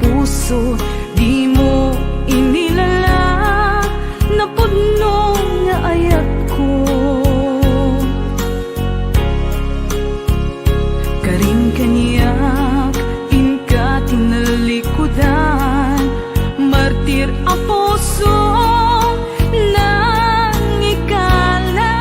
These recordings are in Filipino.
puso, di mo inilala na pudno nga ayat ko. Karing kaniyak inka tinalikudan, martir a puso nang ikala.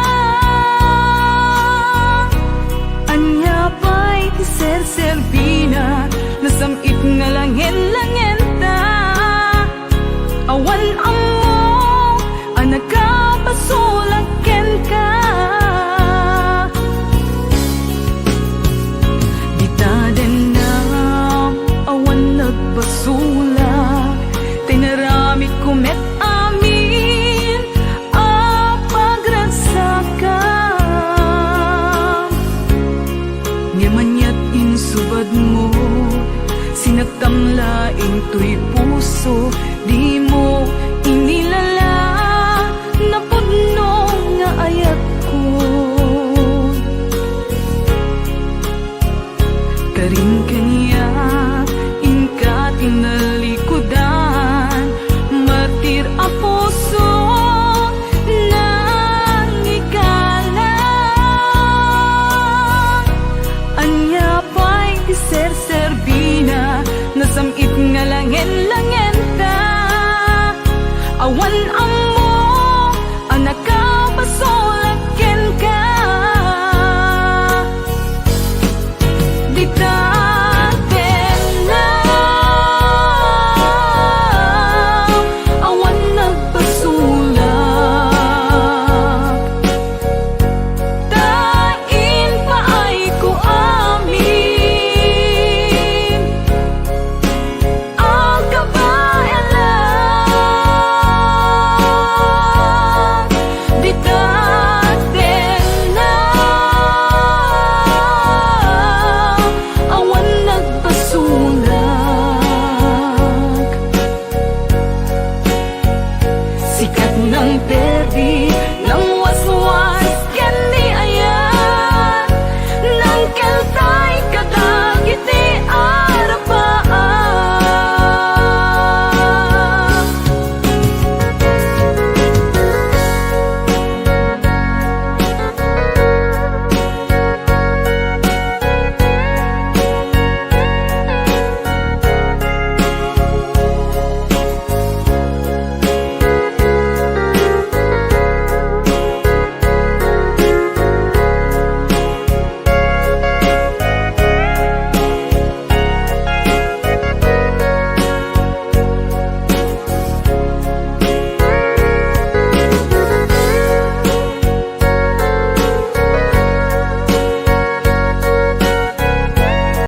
Anya pa'y ser-serbina, nasamit nga langin-langin ta. Awan amo, anak ka basulaken ka. Bitaden na, awan nagbasulak, tinaramit kumet amin, apagragsakan. Ngamanyat insubad mo, sinagtamlaing to'y puso, di mo inilala na pudno nga ayat ko. Karing kaniya inka tinalikudan,